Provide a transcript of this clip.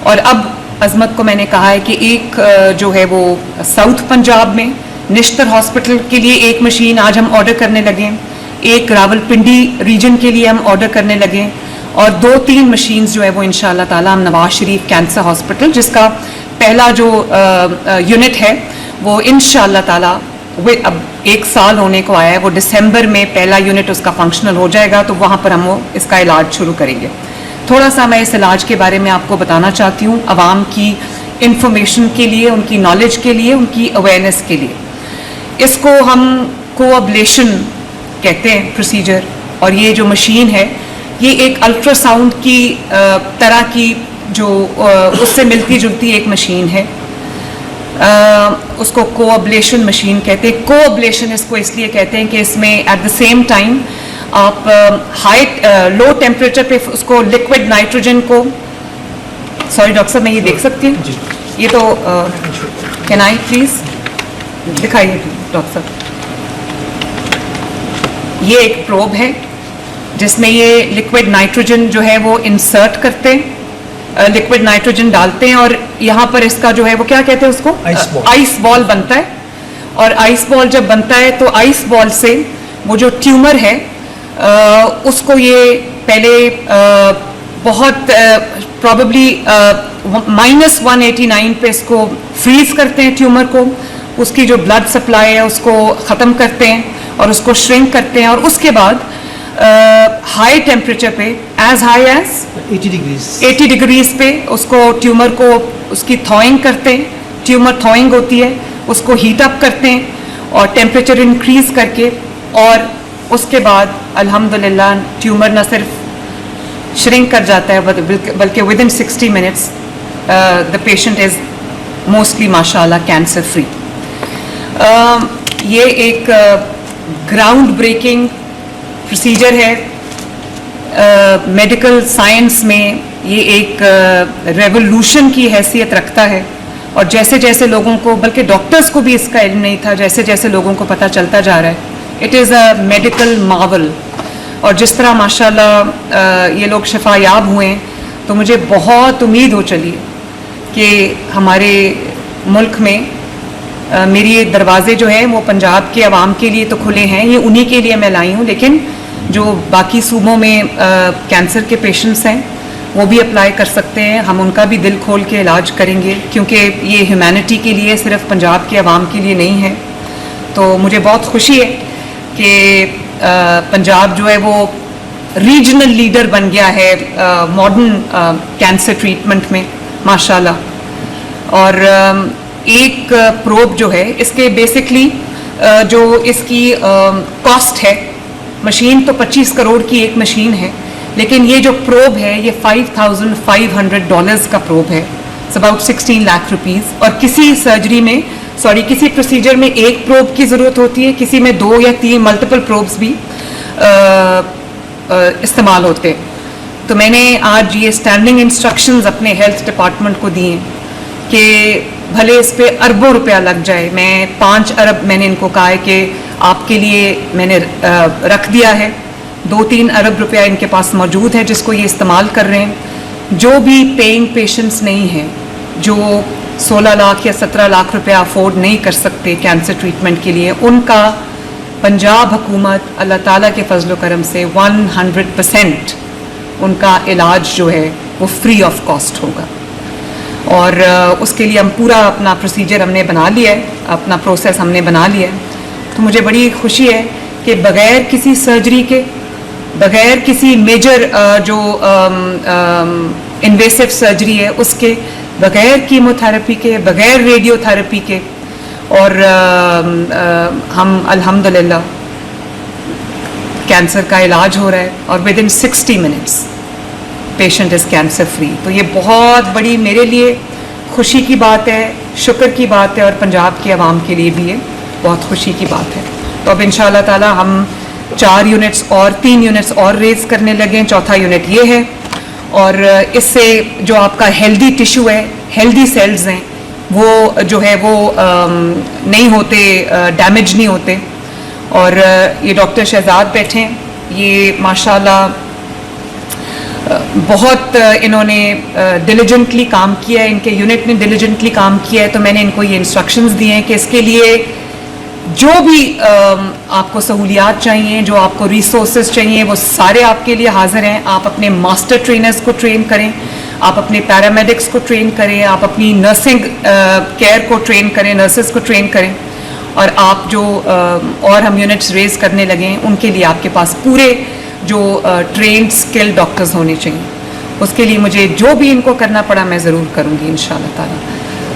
और अब अजमत को मैंने कहा है कि एक जो है वो साउथ पंजाब में निश्तर हॉस्पिटल के लिए एक मशीन आज हम ऑर्डर करने लगे, एक रावलपिंडी रीजन के लिए हम ऑर्डर करने लगे, और 2-3 मशीन्स जो है वो इंशाअल्लाह ताला हम नवाज शरीफ कैंसर हॉस्पिटल, जिसका पहला जो यूनिट है वो इंशाअल्लाह ताला अब 1 साल होने को आया है, वो दिसंबर में पहला यूनिट उसका फंक्शनल हो जाएगा, तो वहाँ पर हम वो इसका इलाज शुरू करेंगे। थोड़ा सा मैं इस इलाज के बारे में आपको बताना चाहती हूँ, आवाम की इंफॉर्मेशन के लिए, उनकी नॉलेज के लिए, उनकी अवेयरनेस के लिए। इसको हम कोअब्लेशन कहते हैं प्रोसीजर, और ये जो मशीन है ये एक अल्ट्रासाउंड की तरह की जो उससे मिलती जुलती एक मशीन है, उसको कोअब्लेशन मशीन कहते हैं। कोअब्लेशन इसको इसलिए कहते हैं कि इसमें एट द सेम टाइम आप लो टेम्परेचर पे उसको लिक्विड नाइट्रोजन को, सॉरी डॉक्टर साहब मैं ये देख सकती हूँ, ये तो कैन आई प्लीज दिखाइए डॉक्टर साहब। ये एक प्रोब है जिसमें ये लिक्विड नाइट्रोजन जो है वो इंसर्ट करते हैं, लिक्विड नाइट्रोजन डालते हैं, और यहाँ पर इसका जो है वो क्या कहते हैं उसको, आइस बॉल बनता है। और आइस बॉल जब बनता है तो आइस बॉल से वो जो ट्यूमर है उसको ये पहले बहुत प्रॉबेबली -189 पे इसको फ्रीज करते हैं ट्यूमर को, उसकी जो ब्लड सप्लाई है उसको ख़त्म करते हैं और उसको श्रिंक करते हैं, और उसके बाद हाई टेम्परेचर पे एज हाई एज 80 डिग्रीज पे उसको ट्यूमर को उसकी थॉइंग करते हैं, ट्यूमर थॉइंग होती है, उसको हीट अप करते हैं और टेम्परेचर इंक्रीज करके, और उसके बाद अल्हम्दुलिल्लाह ट्यूमर न सिर्फ श्रिंक कर जाता है बल्कि with in 60 minutes the patient is mostly माशाल्लाह कैंसर फ्री। ये एक ग्राउंड ब्रेकिंग प्रोसीजर है मेडिकल साइंस में, ये एक रेवोल्यूशन की हैसियत रखता है, और जैसे जैसे लोगों को, बल्कि डॉक्टर्स को भी इसका इल्म नहीं था, जैसे जैसे लोगों को पता चलता जा रहा है, it is a medical marvel. और जिस तरह माशाल्लाह ये लोग शफायाब हुए हैं, तो मुझे बहुत उम्मीद हो चली कि हमारे मुल्क में मेरी ये दरवाज़े जो हैं वो पंजाब के अवाम के लिए तो खुले हैं, ये उन्हीं के लिए मैं लाई हूँ, लेकिन जो बाकी सूबों में कैंसर के पेशेंट्स हैं वो भी अप्लाई कर सकते हैं, हम उनका भी दिल खोल के इलाज करेंगे, क्योंकि ये ह्यूमैनिटी के लिए, सिर्फ पंजाब के अवाम के लिए नहीं है। तो मुझे बहुत खुशी है कि पंजाब जो है वो रीजनल लीडर बन गया है मॉडर्न कैंसर ट्रीटमेंट में माशाल्लाह। और एक प्रोब जो है इसके बेसिकली जो इसकी कॉस्ट है, मशीन तो 25 करोड़ की एक मशीन है, लेकिन ये जो प्रोब है ये $5,500 का प्रोब है, अबाउट 16 लाख रुपीज़। और किसी सर्जरी में, किसी प्रोसीजर में एक प्रोब की ज़रूरत होती है, किसी में 2 या 3 मल्टीपल प्रोब्स भी इस्तेमाल होते हैं। तो मैंने आज ये स्टैंडिंग इंस्ट्रक्शंस अपने हेल्थ डिपार्टमेंट को दिए कि भले इस पे अरबों रुपया लग जाए, मैं 5 अरब मैंने इनको कहा है कि आपके लिए मैंने रख दिया है, 2-3 अरब रुपया इनके पास मौजूद है जिसको ये इस्तेमाल कर रहे हैं। जो भी पेइंग पेशेंट्स नहीं हैं, जो 16 लाख या 17 लाख रुपया अफोर्ड नहीं कर सकते कैंसर ट्रीटमेंट के लिए, उनका पंजाब हुकूमत अल्लाह ताला के फजल करम से 100% उनका इलाज जो है वो फ्री ऑफ कॉस्ट होगा। और उसके लिए हम पूरा अपना प्रोसीजर हमने बना लिया है, अपना प्रोसेस हमने बना लिया है। तो मुझे बड़ी खुशी है कि बग़ैर किसी सर्जरी के, बग़ैर किसी मेजर जो इन्वेसिव सर्जरी है उसके, बग़ैर कीमोथेरेपी के, बग़ैर रेडियोथेरेपी के, और हम अल्हम्दुलिल्लाह कैंसर का इलाज हो रहा है और with in 60 minutes patient is cancer free. तो ये बहुत बड़ी मेरे लिए खुशी की बात है, शुक्र की बात है, और पंजाब के अवाम के लिए भी ये बहुत खुशी की बात है। तो अब इंशाअल्लाह ताला हम 4 यूनिट्स और 3 यूनिट्स और रेज़ करने लगे हैं, 4था यूनिट ये है। और इससे जो आपका हेल्दी टिश्यू है, हेल्दी सेल्स हैं, वो जो है वो नहीं होते, डैमेज नहीं होते। और ये डॉक्टर शहजाद बैठे हैं, ये माशाल्लाह बहुत इन्होंने डिलिजेंटली काम किया है, इनके यूनिट ने डिलिजेंटली काम किया है, तो मैंने इनको ये इंस्ट्रक्शंस दिए हैं कि इसके लिए जो भी आपको सहूलियात चाहिए, जो आपको रिसोर्सेज चाहिए, वो सारे आपके लिए हाजिर हैं। आप अपने मास्टर ट्रेनर्स को ट्रेन करें, आप अपने पैरामेडिक्स को ट्रेन करें, आप अपनी नर्सिंग केयर को ट्रेन करें, नर्सेज को ट्रेन करें, और आप जो और हम यूनिट्स रेज करने लगे हैं उनके लिए आपके पास पूरे जो ट्रेन्ड स्किल्ड डॉक्टर्स होने चाहिए। उसके लिए मुझे जो भी इनको करना पड़ा मैं ज़रूर करूँगी इंशाअल्लाह ताला।